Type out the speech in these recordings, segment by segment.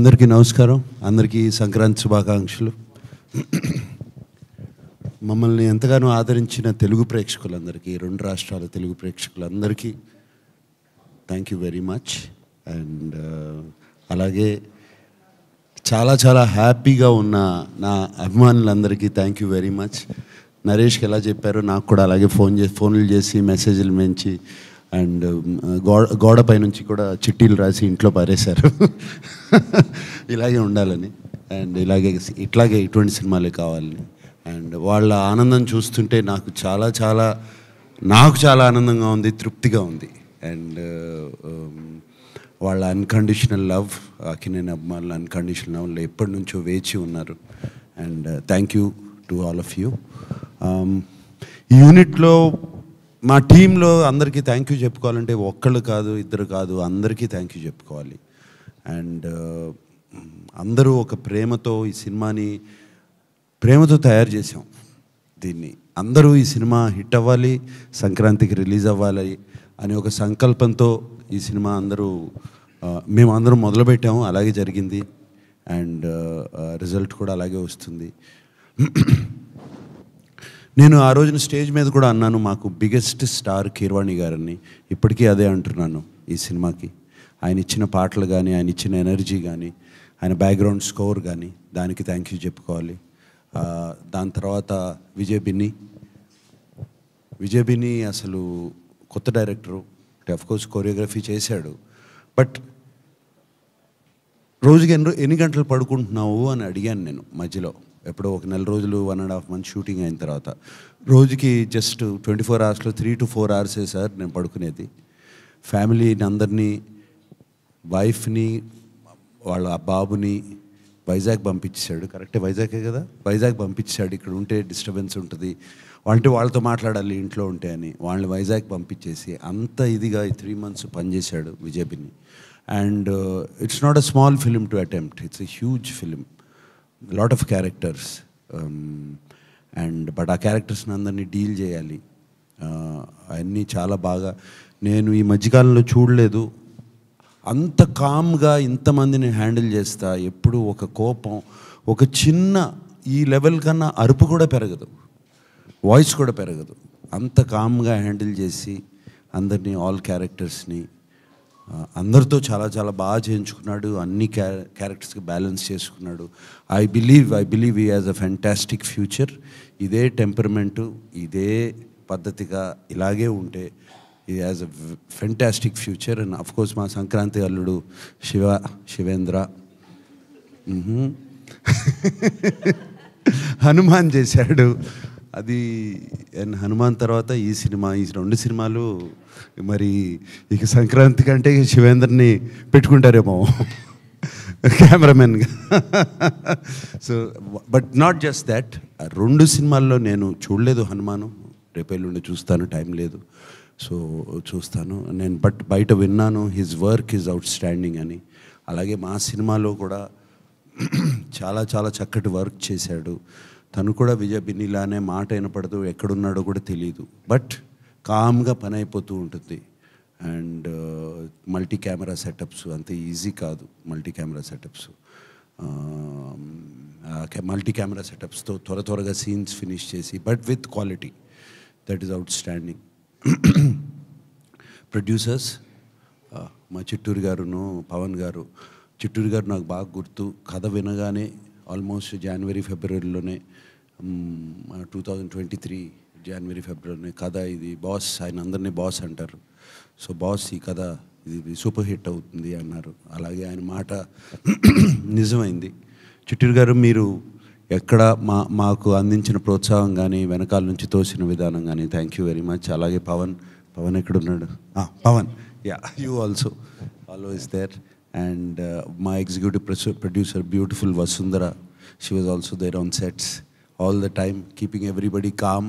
అందరికీ నమస్కారం. అందరికీ సంక్రాంతి శుభాకాంక్షలు. మమ్మల్ని ఎంతగానో ఆదరించిన తెలుగు ప్రేక్షకులందరికీ, రెండు రాష్ట్రాల తెలుగు ప్రేక్షకులందరికీ thank you very much. And అలాగే చాలా చాలా హ్యాపీగా ఉన్న నా అభిమానులందరికీ థ్యాంక్ యూ వెరీ మచ్. నరేష్కి ఎలా చెప్పారో నాకు కూడా అలాగే ఫోన్లు చేసి మెసేజ్లు మెంచి అండ్ గోడపై నుంచి కూడా చిట్టీలు రాసి ఇంట్లో పారేశారు ఇలాగే ఉండాలని అండ్ ఇట్లాగే ఇటువంటి సినిమాలే కావాలని. అండ్ వాళ్ళ ఆనందం చూస్తుంటే నాకు చాలా ఆనందంగా ఉంది, తృప్తిగా ఉంది. అండ్ వాళ్ళ అన్కండిషనల్ లవ్, అక్కినేని అభిమానుల అన్కండిషనల్ లవ్లో ఎప్పటి నుంచో వేచి ఉన్నారు. And thank you to all of you. ఈ యూనిట్లో మా టీంలో అందరికీ థ్యాంక్ యూ చెప్పుకోవాలంటే ఒక్కళ్ళు కాదు, ఇద్దరు కాదు, అందరికీ థ్యాంక్ యూ చెప్పుకోవాలి. అండ్ అందరూ ఒక ప్రేమతో ఈ సినిమాని తయారు చేసాం. దీన్ని అందరూ ఈ సినిమా హిట్ అవ్వాలి, సంక్రాంతికి రిలీజ్ అవ్వాలి అని ఒక సంకల్పంతో ఈ సినిమా మేమందరం మొదలుపెట్టాము. అలాగే జరిగింది. అండ్ రిజల్ట్ కూడా అలాగే వస్తుంది. నేను ఆ రోజున స్టేజ్ మీద కూడా అన్నాను, మాకు బిగ్గెస్ట్ స్టార్ కీరవాణి గారని. ఇప్పటికీ అదే అంటున్నాను. ఈ సినిమాకి ఆయన ఇచ్చిన పాటలు కానీ, ఆయన ఇచ్చిన ఎనర్జీ కానీ, ఆయన బ్యాక్గ్రౌండ్ స్కోర్ కానీ, దానికి థ్యాంక్ యూ చెప్పుకోవాలి. దాని తర్వాత విజయ్ బిన్ని అసలు కొత్త డైరెక్టరు, అఫ్కోర్స్ కొరియోగ్రఫీ చేశాడు. బట్ రోజుకి ఎన్ని గంటలు పడుకుంటున్నావు అని అడిగాను నేను మధ్యలో. ఎప్పుడో ఒక నెల రోజులు 1.5 months షూటింగ్ అయిన తర్వాత రోజుకి just 24 hours 3 to 4 hours sir నేను పడుకునేది. ఫ్యామిలీని అందరినీ, వైఫ్ని, వాళ్ళ బాబుని వైజాగ్ పంపించాడు. కరెక్టే, వైజాగే కదా, వైజాగ్ పంపించాడు. ఇక్కడ ఉంటే డిస్టర్బెన్స్ ఉంటుంది, వాళ్ళతో మాట్లాడాలి ఇంట్లో ఉంటే అని వాళ్ళని వైజాగ్ పంపించేసి అంత ఇదిగా ఈ 3 months పనిచేశాడు Vijay Binny. And it's not a small film to attempt, it's a huge film, lot of characters. But ఆ క్యారెక్టర్స్ని అందరినీ డీల్ చేయాలి. అవన్నీ చాలా బాగా, నేను ఈ మధ్యకాలంలో చూడలేదు అంత కామ్గా ఇంతమందిని హ్యాండిల్ చేస్తా. ఎప్పుడు ఒక కోపం, ఒక చిన్న ఈ లెవెల్ కన్నా అరుపు కూడా పెరగదు, వాయిస్ కూడా పెరగదు. అంత కామ్గా హ్యాండిల్ చేసి అందరినీ, ఆల్ క్యారెక్టర్స్ని అందరితో చాలా బాగా చేయించుకున్నాడు. అన్ని క్యారెక్టర్స్కి బ్యాలెన్స్ చేసుకున్నాడు. I believe he has a fantastic future. ఇదే టెంపర్మెంటు, ఇదే పద్ధతిగా ఇలాగే ఉంటే he has a fantastic future. And of course మా సంక్రాంతి అల్లుడు శివేంద్ర హనుమాన్ చేశాడు. అది అండ్ హనుమాన్ తర్వాత ఈ రెండు సినిమాలు మరి ఇక సంక్రాంతి కంటే శివేందర్ని పెట్టుకుంటారేమో కెమెరామెన్గా. So but not just that, రెండు సినిమాల్లో నేను చూడలేదు హనుమాను. రేపేళ్ళుండి చూస్తాను, టైం లేదు, సో చూస్తాను నేను. బట్ బయట విన్నాను his work is out standing అని. అలాగే మా సినిమాలో కూడా చాలా చక్కటి వర్క్ చేశాడు. తను కూడా విజయ్ బిన్నిలానే మాట వినపడదు, ఎక్కడున్నాడో కూడా తెలియదు, బట్ కామ్గా పని అయిపోతూ ఉంటుంది. అండ్ మల్టీ కెమెరా సెటప్స్ అంత ఈజీ కాదు. మల్టీ కెమెరా సెటప్స్తో త్వరగా సీన్స్ ఫినిష్ చేసి, but with quality, that is out standing. Producers మా చిట్టూరు గారును పవన్ గారు. చిట్టూరు గారు నాకు బాగా గుర్తు, కథ వినగానే ఆల్మోస్ట్ జనవరి ఫిబ్రవరిలోనే 2023 జనవరి ఫిబ్రవరిలోనే కథ ఇది బాస్, ఆయన అందరినీ బాస్ అంటారు. సో బాస్ ఈ కథ ఇది సూపర్ హిట్ అవుతుంది అన్నారు. అలాగే ఆయన మాట నిజమైంది. చిట్టూరు గారు, మీరు ఎక్కడ మాకు అందించిన ప్రోత్సాహం కానీ, వెనకాల నుంచి తోసిన విధానం కానీ థ్యాంక్ యూ వెరీ మచ్. అలాగే పవన్ ఎక్కడున్నాడు? Pavan, you also always there. And my executive producer, beautiful Vasundhara, she was also there on sets all the time, keeping everybody calm,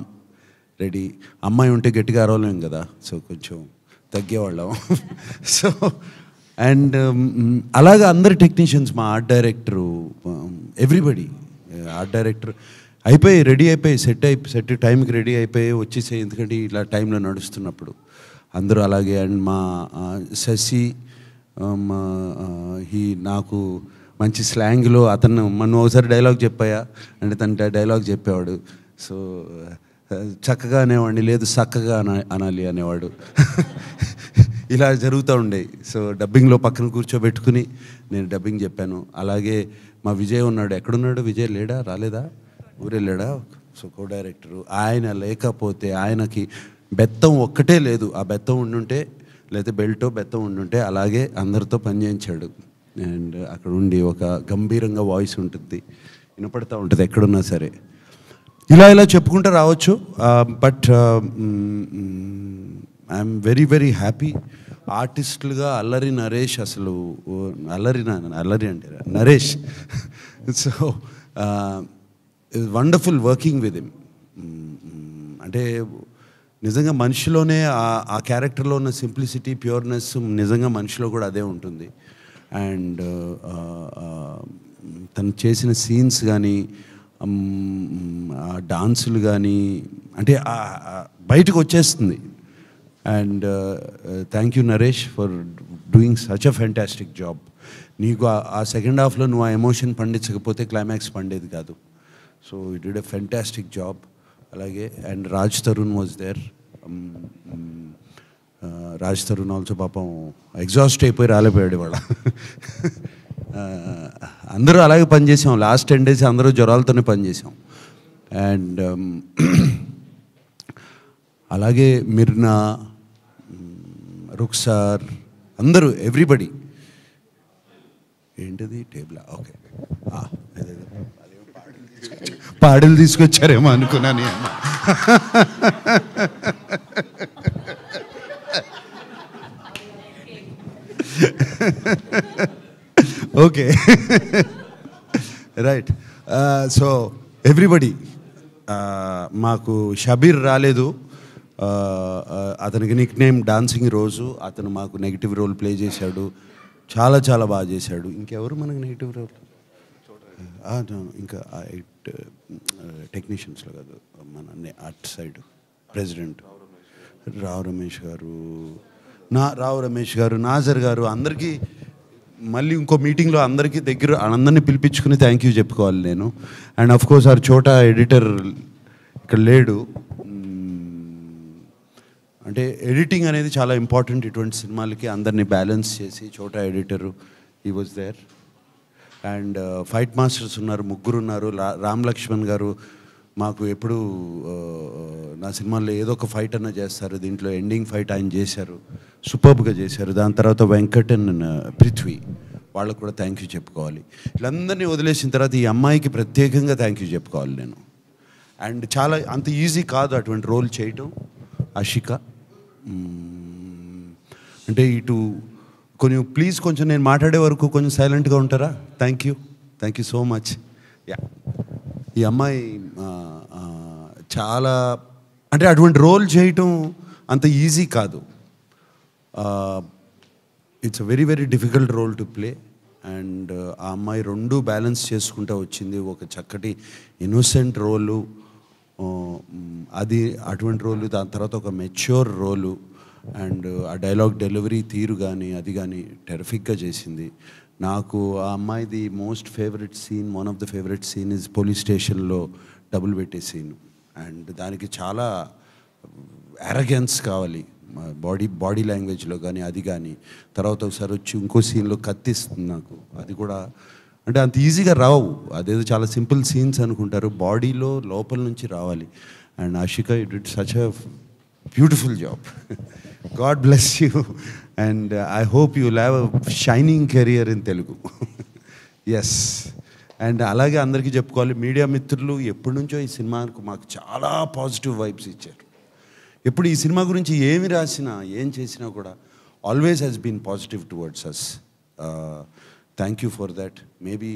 ready. Amma unte gettiga arovalem kada, so koncham taggevallam. So and alaga andar technicians, ma art director, everybody, art director అయిపోయి ready అయిపోయి set టైంకి ready అయిపోయి వచ్చేసే, ఎందుకంటే ఇలా టైంలో నడుస్తున్నప్పుడు అందరూ అలాగే. అండ్ మా శశి నాకు మంచి స్లాంగ్లో అతను మనం ఒకసారి డైలాగ్ చెప్పాయా అంటే తన డైలాగ్ చెప్పేవాడు. సో చక్కగా అనేవాడిని, లేదు చక్కగా అనాలి అనేవాడు. ఇలా జరుగుతూ ఉండేవి. సో డబ్బింగ్లో పక్కన కూర్చోబెట్టుకుని నేను డబ్బింగ్ చెప్పాను. అలాగే మా విజయ్ ఉన్నాడు. ఎక్కడున్నాడు విజయ్? లేడా? రాలేదా? ఊరెళ్ళాడా? సో కో డైరెక్టరు. ఆయన లేకపోతే, ఆయనకి బెత్తం ఒక్కటే లేదు, ఆ బెత్తం ఉండుంటే లేకపోతే బెల్టో బెత్తం ఉండుంటే అలాగే అందరితో పనిచేయించాడు. అండ్ అక్కడ ఉండి ఒక గంభీరంగా వాయిస్ ఉంటుంది, వినపడతా ఉంటుంది ఎక్కడున్నా సరే. ఇలా చెప్పుకుంటూ రావచ్చు. But I am very very happy. ఆర్టిస్టులుగా అల్లరి నరేష్, అసలు అల్లరి అంటే Naresh. So wonderful working with him. అంటే నిజంగా మనిషిలోనే ఆ క్యారెక్టర్లో ఉన్న సింప్లిసిటీ, ప్యూర్నెస్ నిజంగా మనిషిలో కూడా అదే ఉంటుంది. అండ్ తను చేసిన సీన్స్ కానీ, డాన్సులు కానీ, అంటే బయటకు వచ్చేస్తుంది. And thank you Naresh for doing such a fantastic job. నీకు ఆ సెకండ్ హాఫ్లో నువ్వు ఆ ఎమోషన్ పండించకపోతే క్లైమాక్స్ పండేది కాదు. So it did a fantastic job. అలాగే and Raj Tarun was there. Raj Tarun also పాపం ఎగ్జాస్ట్ అయిపోయి రాలేపోయాడు ఇవాళ. అందరూ అలాగే పనిచేసాం. లాస్ట్ 10 days అందరూ జ్వరాలతోనే పనిచేసాం. అండ్ అలాగే మిర్నా, రుక్సార్, అందరూ ఎవ్రీబడి. ఏంటిది టేబులా? ఓకే, పాడలు తీసుకొచ్చారేమో అనుకున్నాను. Okay, right. సో ఎవ్రీబడి, మాకు షబీర్ రాలేదు. అతనికి నిక్ నేమ్ డాన్సింగ్ రోజు. అతను మాకు నెగిటివ్ రోల్ ప్లే చేశాడు, చాలా చాలా బాగా చేశాడు. ఇంకెవరు మనకు నెగిటివ్ రోల్? ఇంకా టెక్నీషియన్స్లో కాదు, మన at side president Rao Ramesh గారు, నాజర్ గారు, అందరికీ మళ్ళీ ఇంకో మీటింగ్లో అందరికీ అందరినీ పిలిపించుకుని థ్యాంక్ యూ చెప్పుకోవాలి నేను. అండ్ ఆఫ్ కోర్స్ చోటా ఎడిటర్ ఇక్కడ లేడు. అంటే ఎడిటింగ్ అనేది చాలా ఇంపార్టెంట్ ఇటువంటి సినిమాలకి. అందరినీ బ్యాలెన్స్ చేసి Chota editor he was there. And fight masters ఉన్నారు, 3 ఉన్నారు. రామ్ లక్ష్మణ్ గారు మాకు ఎప్పుడు నా సినిమాల్లో ఏదో ఒక ఫైట్ అన్నా చేస్తారు. దీంట్లో ఎండింగ్ ఫైట్ ఆయన చేశారు, సూపర్బ్గా చేశారు. దాని తర్వాత వెంకట్ అండ్ పృథ్వీ, వాళ్ళకు కూడా థ్యాంక్ యూ చెప్పుకోవాలి. వీళ్ళందరినీ వదిలేసిన తర్వాత ఈ అమ్మాయికి ప్రత్యేకంగా థ్యాంక్ యూ చెప్పుకోవాలి నేను. అండ్ చాలా అంత ఈజీ కాదు అటువంటి రోల్ చేయటం. ఆషిక అంటే ఇటు ప్లీజ్ కొంచెం నేను మాట్లాడే వరకు కొంచెం సైలెంట్గా ఉంటారా? Thank you so much. Yeah, ఈ అమ్మాయి చాలా, అంటే అటువంటి రోల్ చేయటం అంత ఈజీ కాదు. It's a very very difficult role to play. And ఆ అమ్మాయి 2 బ్యాలెన్స్ చేసుకుంటూ వచ్చింది. ఒక చక్కటి ఇన్నోసెంట్ రోలు, అది అటువంటి రోలు, దాని తర్వాత ఒక మెచ్యూర్ రోలు. అండ్ ఆ డైలాగ్ డెలివరీ తీరు కానీ అది కానీ టెరిఫిక్గా చేసింది. నాకు ఆ అమ్మాయిది most favourite scene, one of the favourite scene is police స్టేషన్లో డబుల్ పెట్టే సీన్. అండ్ దానికి చాలా అరగెన్స్ కావాలి బాడీ లాంగ్వేజ్లో కానీ అది కానీ. తర్వాత ఒకసారి వచ్చి ఇంకో సీన్లో కత్తిస్తుంది నాకు. అది కూడా అంటే అంత ఈజీగా రావు, అదేదో చాలా సింపుల్ సీన్స్ అనుకుంటారు, బాడీలో లోపల నుంచి రావాలి. And Ashika you did such a beautiful job. God bless you. And I hope you will have a shining career in Telugu. Yes. And అలాగే అందరికీ చెప్పుకోవాలి, మీడియా మిత్రులు ఎప్పటి నుంచో ఈ సినిమాకు మాకు చాలా పాజిటివ్ వైబ్స్ ఇచ్చారు. ఎప్పుడు ఈ సినిమా గురించి ఏమి రాసినా ఏం చేసినా కూడా always has been positive towards us. Thank you for that. Maybe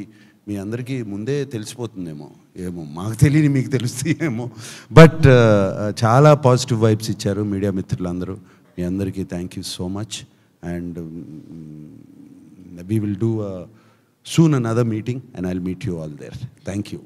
మీ అందరికీ ముందే తెలిసిపోతుందేమో, ఏమో మాకు తెలియని మీకు తెలుస్తాయేమో. బట్ చాలా పాజిటివ్ వైబ్స్ ఇచ్చారు మీడియా మిత్రులందరూ. మీ అందరికీ thank you so much. And we will do soon another meeting and I'll meet you all there. Thank you.